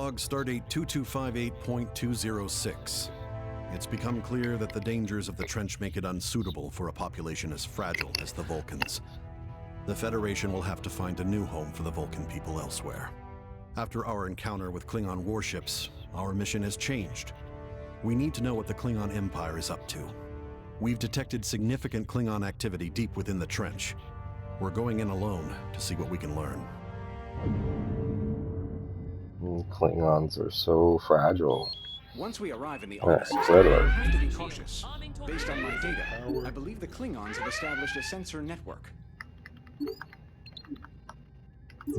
Log Stardate 2258.206. It's become clear that the dangers of the trench make it unsuitable for a population as fragile as the Vulcans. The Federation will have to find a new home for the Vulcan people elsewhere. After our encounter with Klingon warships, our mission has changed. We need to know what the Klingon Empire is up to. We've detected significant Klingon activity deep within the trench. We're going in alone to see what we can learn. Klingons are so fragile. Once we arrive in the Aegis system, we have to be cautious. Based on my data, I believe the Klingons have established a sensor network.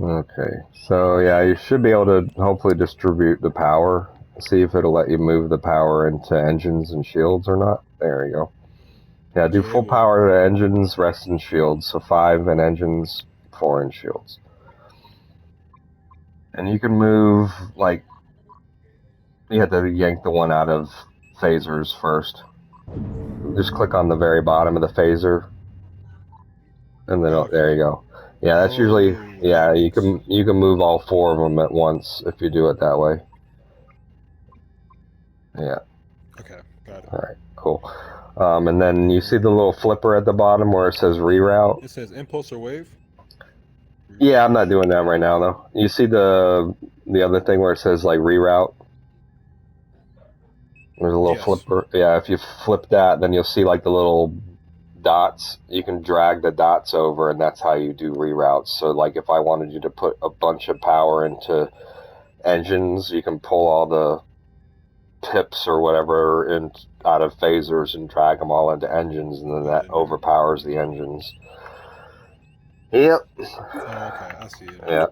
Okay, so yeah, you should be able to hopefully distribute the power. See if it'll let you move the power into engines and shields or not. There you go. Yeah, do full power to engines, rest in shields. So 5 in engines, 4 in shields. And you can move, like, you have to yank the one out of phasers first. Just click on the very bottom of the phaser. And then, oh, there you go. Yeah, that's usually, yeah, you can move all 4 of them at once if you do it that way. Yeah. Okay, got it. Alright, cool. And then you see the little flipper at the bottom where it says reroute? It says impulse or wave? Yeah, I'm not doing that right now though. You see the other thing where it says like reroute? There's a little flipper. Yeah, if you flip that, then you'll see like the little dots. You can drag the dots over, and that's how you do reroutes. So like if I wanted you to put a bunch of power into engines, you can pull all the tips or whatever out of phasers and drag them all into engines, and then that overpowers the engines. Yep. Oh, okay, I see it. Yeah.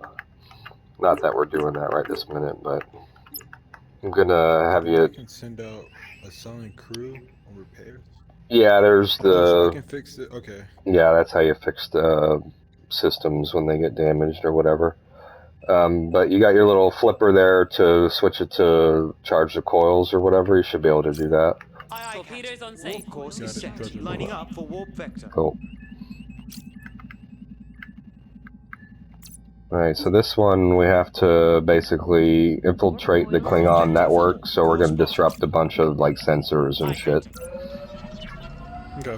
Not that we're doing that right this minute, but I'm gonna have you. I can send out assigned crew on repairs. Yeah, there's the. So I can fix it. Okay. Yeah, that's how you fix the systems when they get damaged or whatever. But you got your little flipper there to switch it to charge the coils or whatever. You should be able to do that. Torpedoes on safe. Warp course is set. Lining up for warp vector. Cool. Alright, so this one we have to basically infiltrate the Klingon network, so we're going to disrupt a bunch of like sensors and shit. Okay.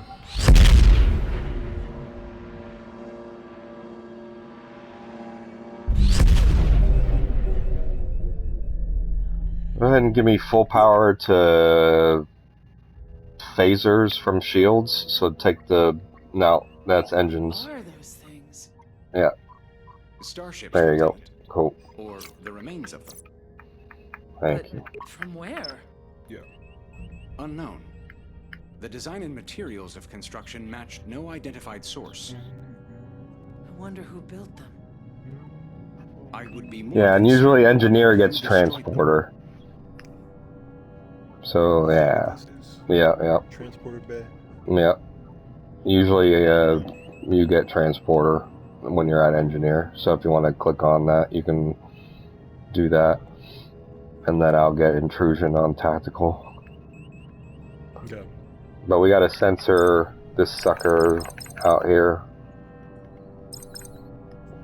Go ahead and give me full power to phasers from shields, so take the... No, that's engines. What are those things? Yeah. Starships. There you go. Cool. Or the remains of them. Thank you. From where? Yeah. Unknown. The design and materials of construction matched no identified source. I wonder who built them. I would be more. Yeah, and usually engineer gets transporter. So, yeah. Yeah. Transporter bay. Yeah. Usually you get transporter when you're at engineer. So if you want to click on that, you can do that. And then I'll get intrusion on tactical. Okay. But we got to censor this sucker out here.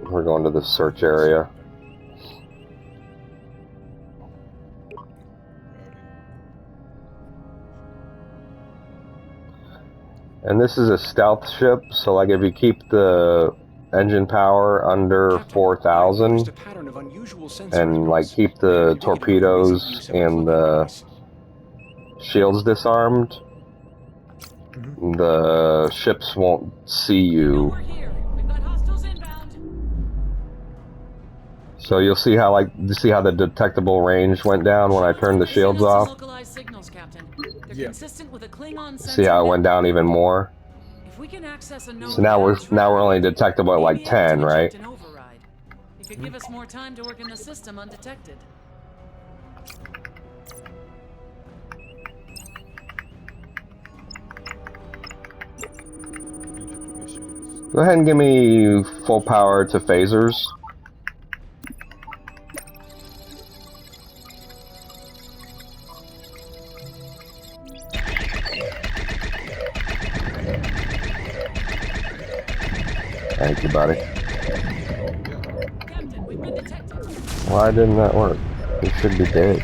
We're going to the search area. And this is a stealth ship, so like if you keep the engine power under 4,000 and like keep the torpedoes and the shields disarmed, the ships won't see you. So you'll see how the detectable range went down when I turned the shields off. Yeah. See how it went down even more. So now we're only detectable at like 10, right? It could give us more time to work in the system undetected. Go ahead and give me full power to phasers. Thank you, buddy. Captain, we've been detected. Why didn't that work? You should be dead.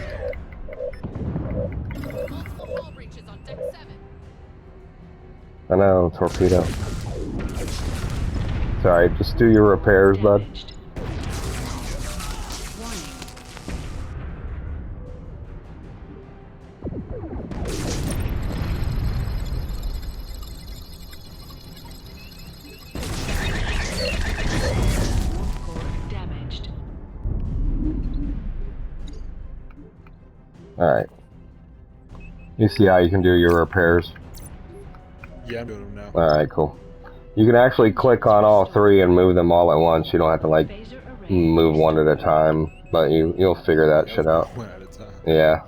I know, torpedo. Sorry, just do your repairs, bud. Alright. You see how you can do your repairs? Yeah, I'm doing them now. Alright, cool. You can actually click on all three and move them all at once. You don't have to, like, move one at a time. But you'll figure that shit out. One at a time. Yeah.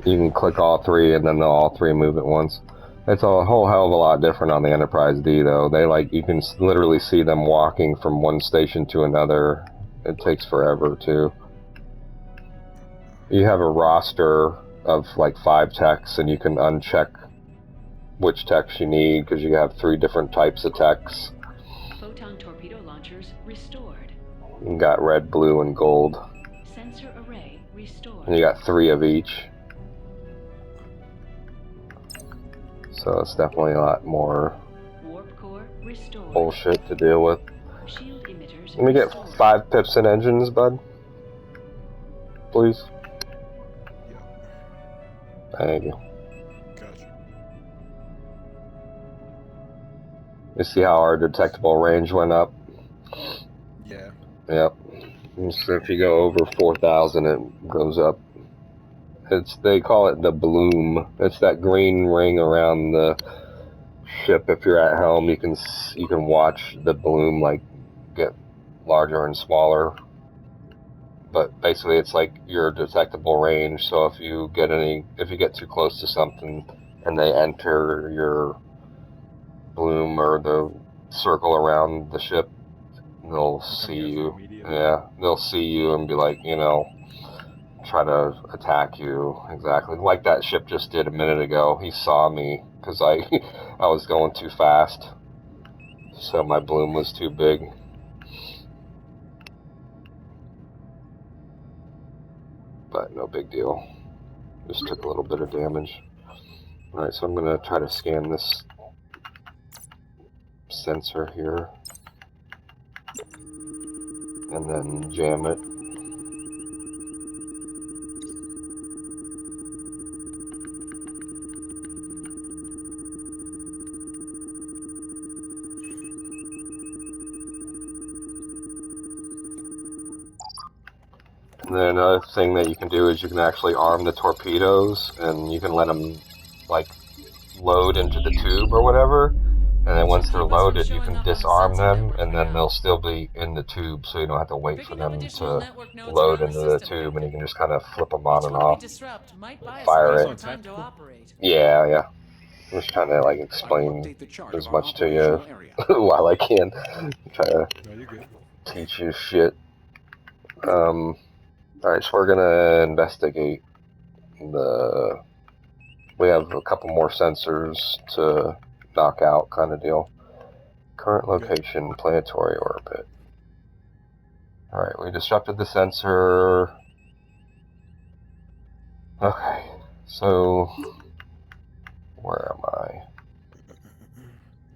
You can click all three and then they'll all three move at once. It's a whole hell of a lot different on the Enterprise D, though. They, like, you can literally see them walking from one station to another. It takes forever, too. You have a roster of like 5 techs, and you can uncheck which techs you need because you have 3 different types of techs. Photon torpedo launchers restored. You got red, blue, and gold. Sensor array restored. And you got 3 of each. So it's definitely a lot more Warp core restored. bullshit to deal with. Shield emitters Let me get restored. 5 pips and engines, bud. Please. Thank you. Gotcha. You see how our detectable range went up? Yeah. Yep. So if you go over 4,000, it goes up. They call it the bloom. It's that green ring around the ship. If you're at helm, you can watch the bloom like get larger and smaller. But basically, it's like your detectable range. So if you get too close to something and they enter your bloom or the circle around the ship, they'll see you. Yeah, they'll see you and be like, try to attack you. Exactly like that ship just did a minute ago. He saw me because I was going too fast, so my bloom was too big. But no big deal. Just took a little bit of damage. Alright, so I'm gonna try to scan this sensor here. And then jam it. And then another thing that you can do is you can actually arm the torpedoes, and you can let them, like, load into the tube or whatever. And then once they're loaded, you can disarm them, and then they'll still be in the tube, so you don't have to wait for them to load into the tube, and you can just kind of flip them on and off. Fire it. Yeah. I'm just trying to, like, explain as much to you while I can. Try to teach you shit. Alright, so we're gonna investigate we have a couple more sensors to knock out, kind of deal. Current location, planetary orbit. Alright, we disrupted the sensor. Okay, so where am I?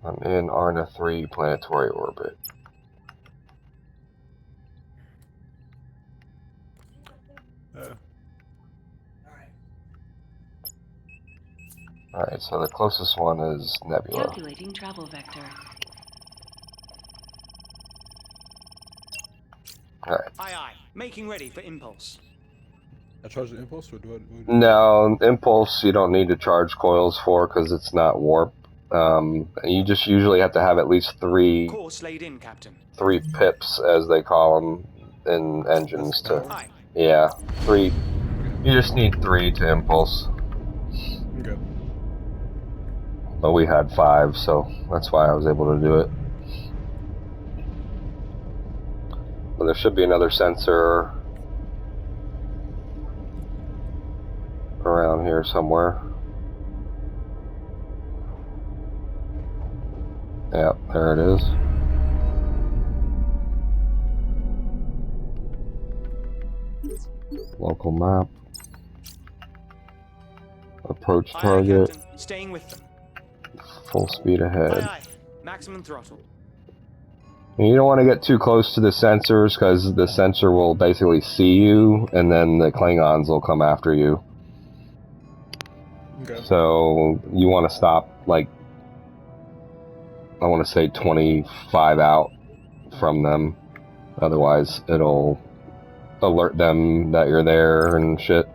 I'm in Arna 3 planetary orbit. Alright, so the closest one is Nebula. Calculating travel vector. Alright. Aye. Making ready for impulse. I charge the impulse, or do I? No, impulse you don't need to charge coils for because it's not warp. You just usually have to have at least 3 Course laid in, Captain. 3 pips, as they call them, in engines to. Aye. Yeah, 3. You just need 3 to impulse. Okay. But we had 5, so that's why I was able to do it. But there should be another sensor around here somewhere. Yep, there it is. Local map. Approach Aye, aye, target. Captain. Staying with them. Full speed ahead. Aye, aye. Maximum throttle. And you don't want to get too close to the sensors because the sensor will basically see you and then the Klingons will come after you. Okay. So you want to stop, like, I want to say 25 out from them. Otherwise, it'll alert them that you're there and shit.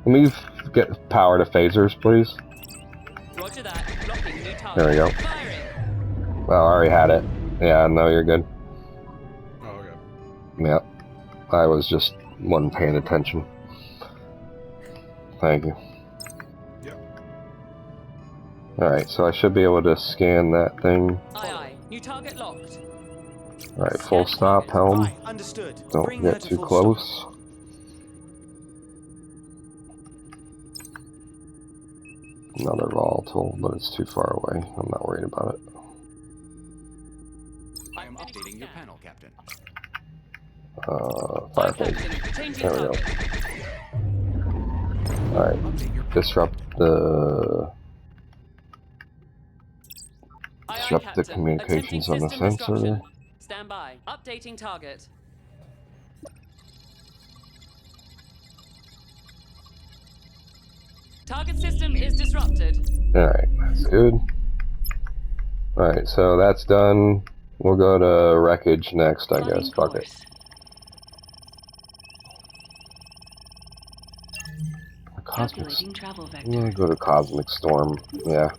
Let me get power to phasers, please. Roger that. Blocking new target. There we go. Firing. Oh, I already had it. Yeah, no, you're good. Oh, okay. Yeah. I wasn't paying attention. Thank you. Yep. Alright, so I should be able to scan that thing. Aye, aye. New target locked. Alright, full stop, helm. Aye, understood. Don't Bring her get to too full close. stop. Another volatile, but it's too far away. I'm not worried about it. I am updating your panel, Captain. Fire Aye, phase. Captain. Changing There we go. target. Alright, Update your panel, disrupt the Aye, aye, disrupt the Captain. communications on Attempting the system sensor. disruption. Stand by. Updating target. Target system is disrupted. Alright, that's good. Alright, so that's done. We'll go to wreckage next, I guess. Plotting Fuck it. course. Cosmic. Calculating travel I'm gonna vector. go to Cosmic Storm. Yeah.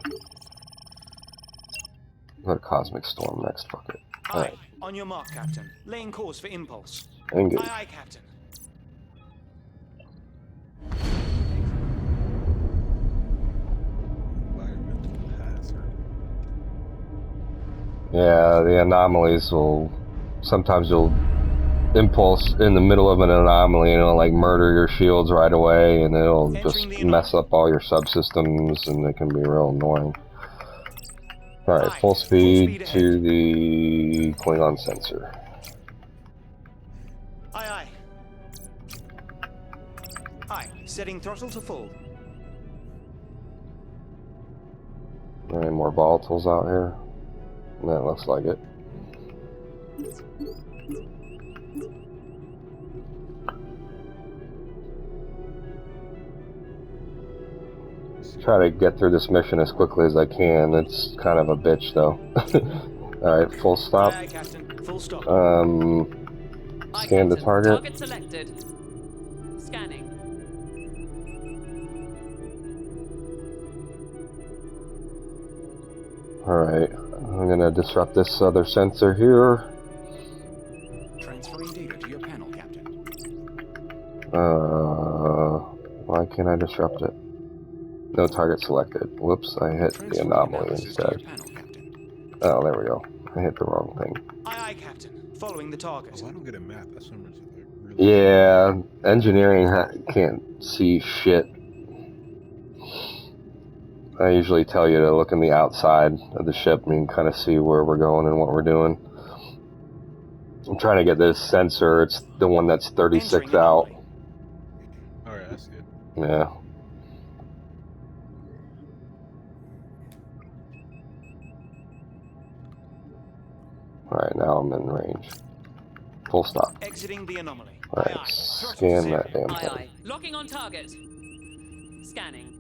Go to Cosmic Storm next. Fuck it. Aye. Alright, On your mark, Captain. Laying course for impulse. engage. Aye, aye, Captain. Environmental hazard. Yeah, the anomalies will. Sometimes you'll impulse in the middle of an anomaly and it'll like murder your shields right away and it'll just Entering the mess anomaly. up all your subsystems and it can be real annoying. Alright, Aye, full speed ahead. to the Klingon sensor. Aye, aye. Aye. Setting throttle to full. Any more volatiles out here? That looks like it. Try to get through this mission as quickly as I can. It's kind of a bitch though. Alright, full stop. Aye, aye, Captain. Full stop. Aye, Scan the Captain. target. Target selected. Scanning. Alright, I'm gonna disrupt this other sensor here. Transferring data to your panel, Captain. Why can't I disrupt it? No target selected. Whoops, I hit the Transferring anomaly analysis to your instead. panel, Captain. Oh, there we go. I hit the wrong thing. Aye, aye, Captain. Following the target. Oh, I don't get a map. That's similar to like really. Yeah, engineering can't see shit. I usually tell you to look in the outside of the ship and you can kind of see where we're going and what we're doing. I'm trying to get this sensor. It's the one that's 36 Entering out. anomaly. Alright, that's good. Yeah. Alright, now I'm in range. Full stop. Exiting the anomaly. Alright, Aye, aye. Throttle scan zero. that damn Aye, thing. aye. Locking on target. Scanning.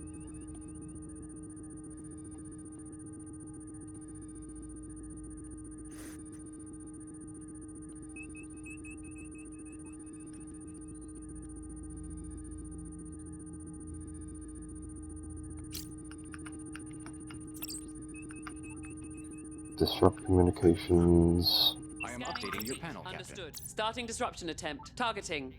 Disrupt communications. I am Scanning updating your complete. panel, Captain. Understood. Starting disruption attempt. Targeting.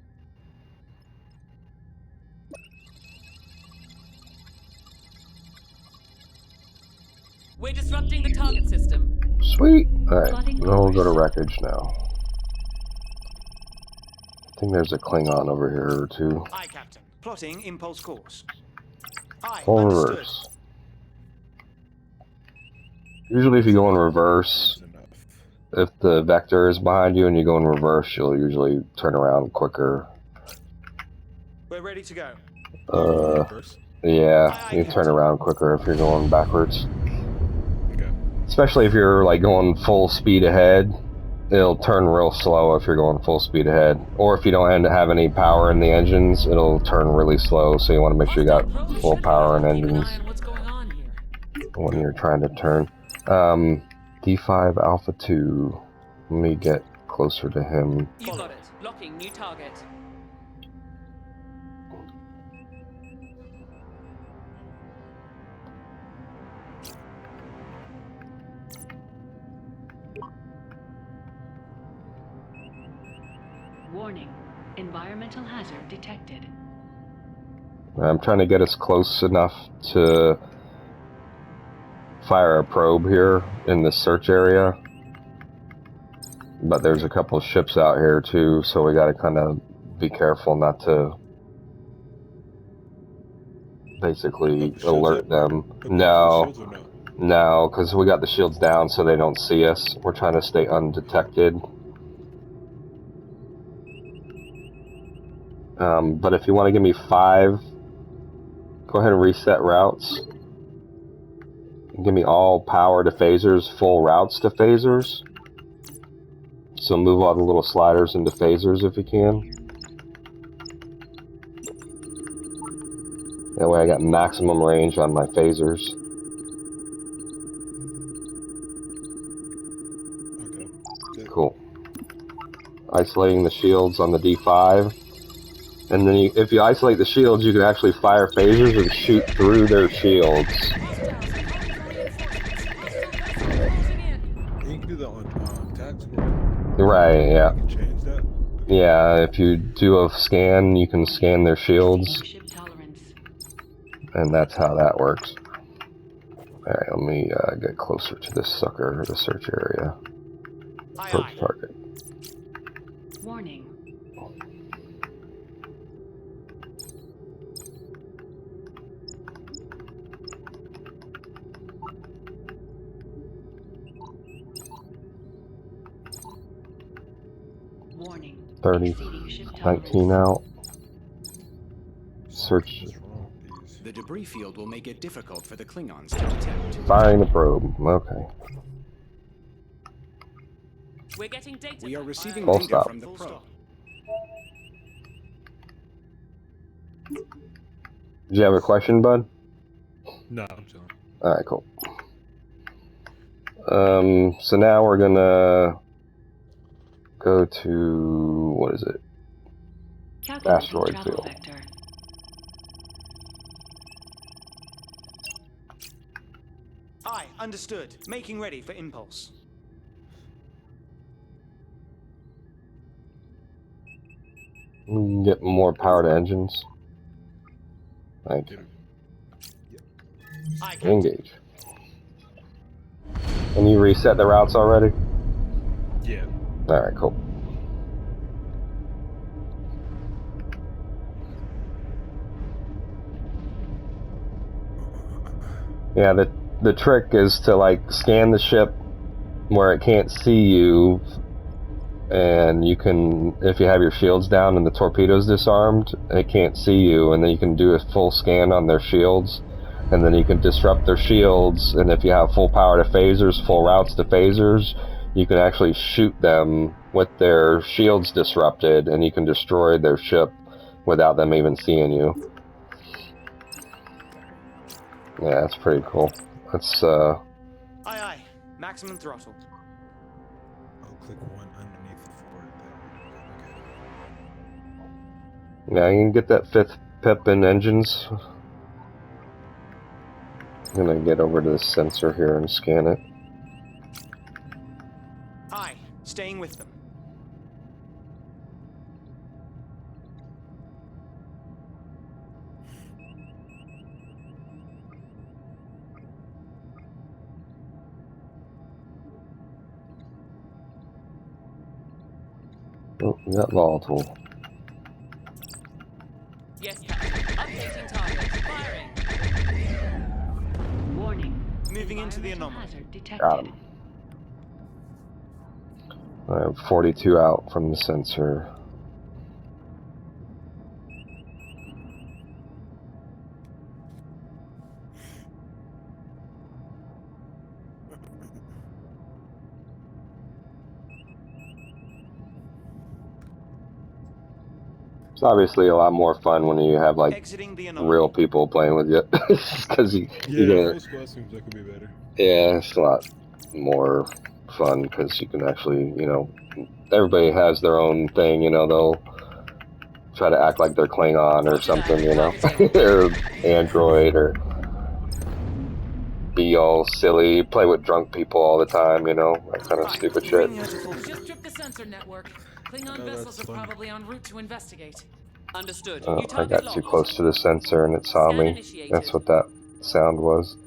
We're disrupting the target system. Sweet! Alright, Plotting now we'll go to course. wreckage now. I think there's a Klingon over here or two. Aye, Captain. Plotting impulse course. Aye, Full understood. reverse. Usually if you go in reverse, That's enough. if the vector is behind you and you go in reverse, you'll usually turn around quicker. We're We're ready to go. First. Yeah, you turn around quicker if you're going backwards. Okay. Especially if you're like going full speed ahead, it'll turn real slow if you're going full speed ahead. Or if you don't have any power in the engines, it'll turn really slow. So you want to make sure you got full power in engines What's going on here? when you're trying to turn. D5 Alpha 2. Let me get closer to him. You got it. Locking new target. Warning. Environmental hazard detected. I'm trying to get us close enough to fire a probe here in the search area. But there's a couple of ships out here too, so we gotta kind of be careful not to basically alert them. No, because we got the shields down so they don't see us. We're trying to stay undetected. But if you want to give me 5, go ahead and reset routes. Give me all power to phasers, full routes to phasers. So move all the little sliders into phasers if you can. That way I got maximum range on my phasers. Okay. Cool. Isolating the shields on the D5. And then if you isolate the shields, you can actually fire phasers and shoot through their shields. You can do that on tag score. Right, yeah. You can change that. Yeah, if you do a scan, you can scan their shields. Ship tolerance. And that's how that works. Alright, let me get closer to this sucker, the search area. Approach target. Warning. Warning. 30, Exceeding ship 19 tolerance. out. Search. What's wrong with these? The debris field will make it difficult for the Klingons to detect. Firing the probe. Okay. We're getting data. We are receiving Full data stop. from the probe. Did you have a question, bud? No, I'm chilling. Alright, cool. So now we're gonna go to, what is it? Calculating Asteroid travel field. vector. Aye, understood. Making ready for impulse. We can get more power to engines. Thank you. Aye, Captain. Engage. And you reset the routes already? Yeah. Alright, cool. Yeah, the trick is to like scan the ship where it can't see you, and you can, if you have your shields down and the torpedoes disarmed, it can't see you, and then you can do a full scan on their shields, and then you can disrupt their shields, and if you have full power to phasers, full routes to phasers, you can actually shoot them with their shields disrupted, and you can destroy their ship without them even seeing you. Yeah, that's pretty cool. That's Aye, aye. Maximum throttle. I'll click one underneath the forward there. yeah, you can get that 5th pip in engines. I'm gonna get over to the sensor here and scan it. Aye, staying with them. Oh, we got volatile. Yes, Captain. Updating target. Firing. Warning. Moving into the Environmental anomaly. hazard detected. Got him. I have 42 out from the sensor. It's obviously a lot more fun when you have like Exiting the anomaly. real people playing with you, because you Yeah, get, full squad seems like it'd be better. yeah, it's a lot more fun because you can actually, you know, everybody has their own thing, you know, they'll try to act like they're Klingon or something, you know, or android, or be all silly, play with drunk people all the time, you know, that kind of stupid shit. Bring her to full Just tripped the sensor network. Klingon Oh, vessels that's are fun. probably en route to investigate. Understood. Oh, You I target got too locked. close to the sensor and it saw Scan me. initiated. That's what that sound was.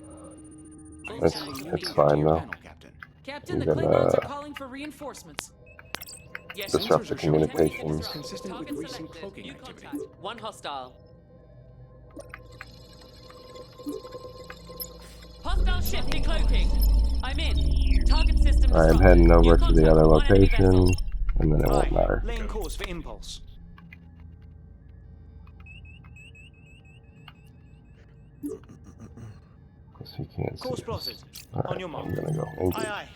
I It's- assign you it's leader fine, to your though. panel, Captain. Captain, I'm the gonna Klingons are calling for reinforcements. Yes, disrupt Sensors the are showing communications. activity consistent with Target recent selected. cloaking New activity. contact. One hostile. Hostile ship decloaking. I'm in. Target system I'm disrupted. heading over New to the contact. other One enemy location, vessel. and then it won't Aye. matter. Laying course for impulse. Because he can't see Course us. plotted. Alright, On your mark. I'm gonna go engage. Aye, aye.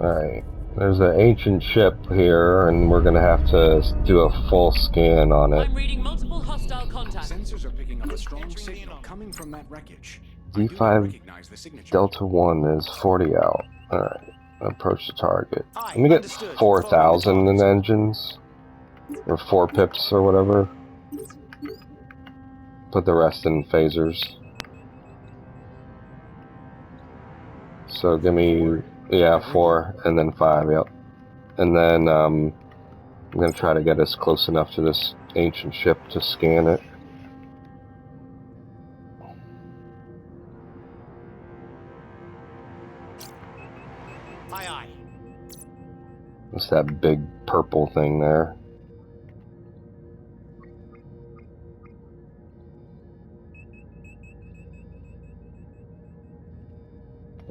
Alright, there's an ancient ship here, and we're gonna have to do a full scan on it. I'm reading multiple hostile contacts. Sensors are picking up a strong Entering the signal anomaly. coming from that wreckage. I do not D5 recognize the signature. Delta 1 is 40 out. Alright, approach the target. Aye, Let me get understood. 4,000 Following in the target. engines. Or 4 pips or whatever. Put the rest in phasers. So give me, yeah, 4 and then 5, yep. And then I'm going to try to get us close enough to this ancient ship to scan it. Aye, aye. It's that big purple thing there.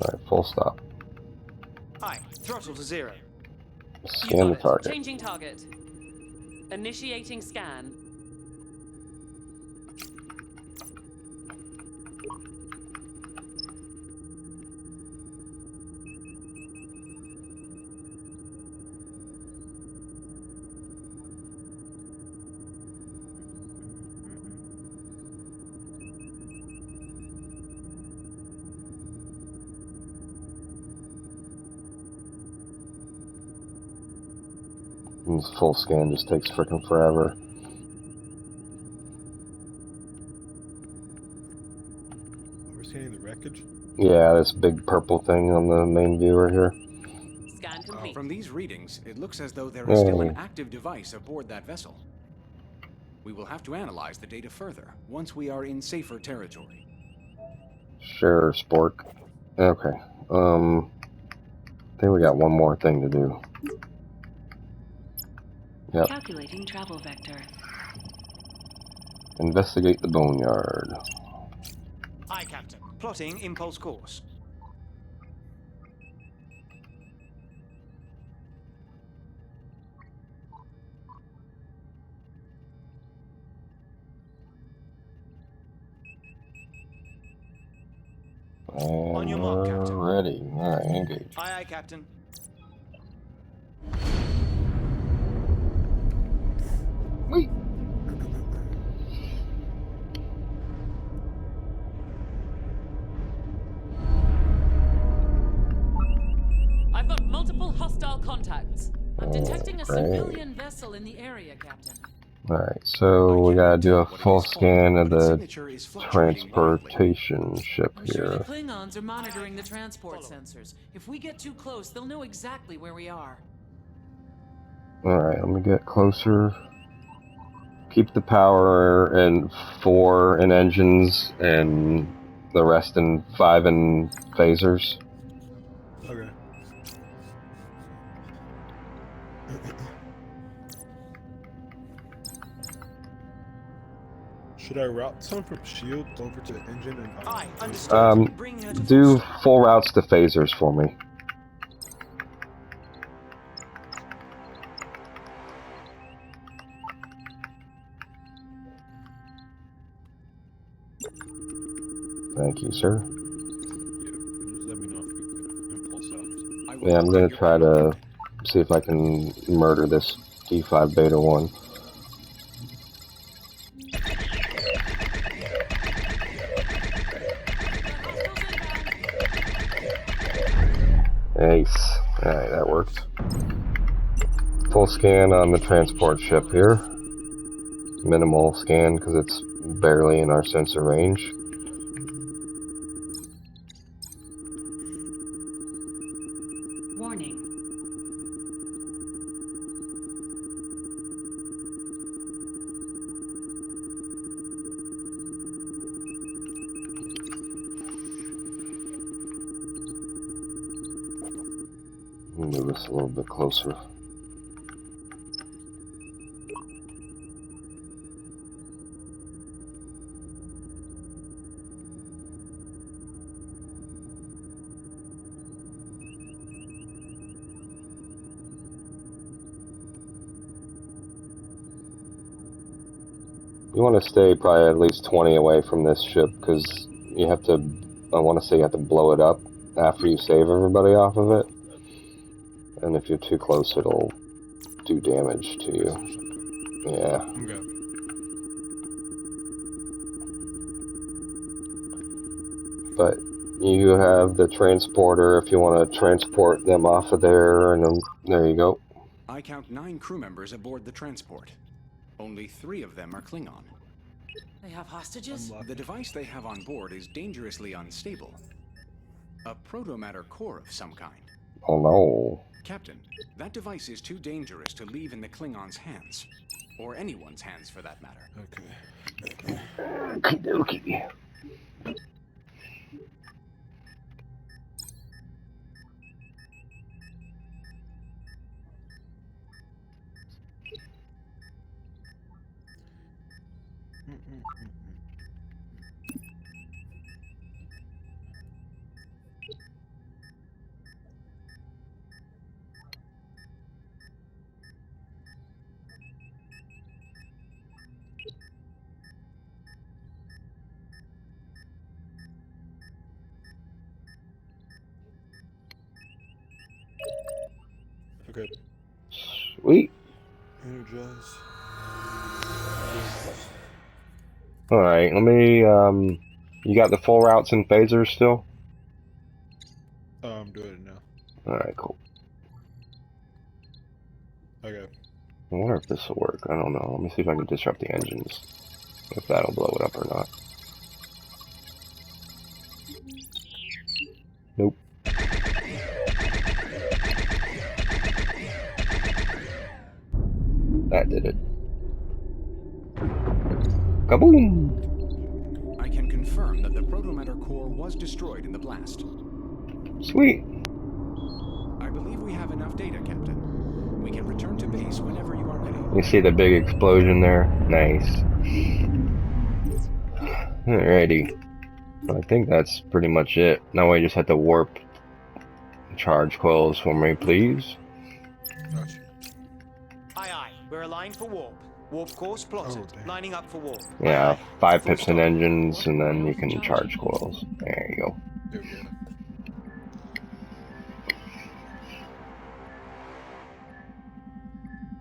Alright, full stop. Aye. Throttle to 0. You Scan got the it. target. Changing target. Initiating scan. And this full scan just takes frickin' forever. We're scanning the wreckage. Yeah, this big purple thing on the main viewer here. Scan complete. From these readings, it looks as though there is still an Yay. active device aboard that vessel. We will have to analyze the data further once we are in safer territory. Sure, Spork. Okay. I think we got one more thing to do. Yep. Calculating travel vector. Investigate the boneyard. Aye, Captain. Plotting impulse course. And On your mark, we're Captain. ready. Alright, engage. Aye, aye, Captain. Wait. I've got multiple hostile contacts. I'm detecting a great. civilian vessel in the area, Captain. Alright, so I we cannot gotta do tell a what it full is for, scan of but its the signature is fluctuating wildly. transportation ship I'm sure the here. Klingons are monitoring the transport sensors. If we get too close, they'll know exactly where we are. Alright, let me get closer. Keep the power in 4 in engines and the rest in 5 in phasers. Okay. Should I route some from shield over to engine and Aye, understood. Bring her to Do full stop. full routes to phasers for me. Thank you, sir. Just let me I will Yeah, I'm gonna update your try payload, to Captain. see if I can murder this D5 Beta 1. Nice. Alright, that worked. Full scan on the transport ship here. Minimal scan because it's barely in our sensor range. Warning. Move this a little bit closer. You want to stay probably at least 20 away from this ship because you have to, I want to say you have to blow it up after you save everybody off of it. And if you're too close, it'll do damage to you. Yeah. Okay. But you have the transporter if you want to transport them off of there, and then, there you go. I count 9 crew members aboard the transport. Only 3 of them are Klingon. They have hostages? The device they have on board is dangerously unstable. A proto-matter core of some kind. Oh no. Captain, that device is too dangerous to leave in the Klingons' hands. Or anyone's hands, for that matter. Okay. Okie dokie. Okay. Sweet. Energize. Alright, let me, you got the full routes and phasers still? I'm doing it now. Alright, cool. Okay. I wonder if this will work. I don't know. Let me see if I can disrupt the engines. If that'll blow it up or not. Nope. That did it. Kaboom! I can confirm that the proto-matter core was destroyed in the blast. Sweet. I believe we have enough data, Captain. We can return to base whenever you are ready. You see the big explosion there? Nice. Alrighty. I think that's pretty much it. Now we just have to warp charge coils for me, please. Gotcha. Aye, aye. We're aligned for warp. Warp course plotted. Oh, damn. Lining up for warp. Yeah, Aye, aye. 5 Full piston stop. engines, and then you can charge coils. There you go. There we go.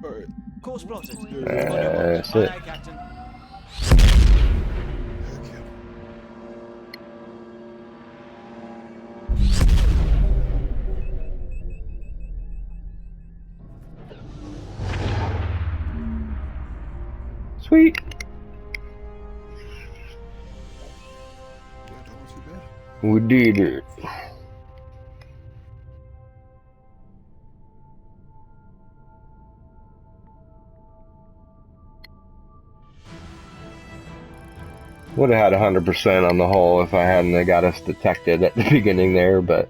Alright. Course plotted. That's Aye, it. aye, Captain. Okay. Sweet. Yeah, that wasn't too bad. We did it. Would have had 100% on the whole if I hadn't got us detected at the beginning there, but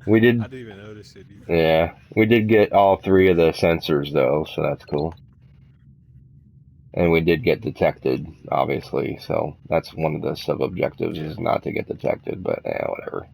we did. I didn't even notice it either. Yeah, we did get all 3 of the sensors though, so that's cool. And we did get detected, obviously, so that's one of the sub-objectives is not to get detected, but whatever.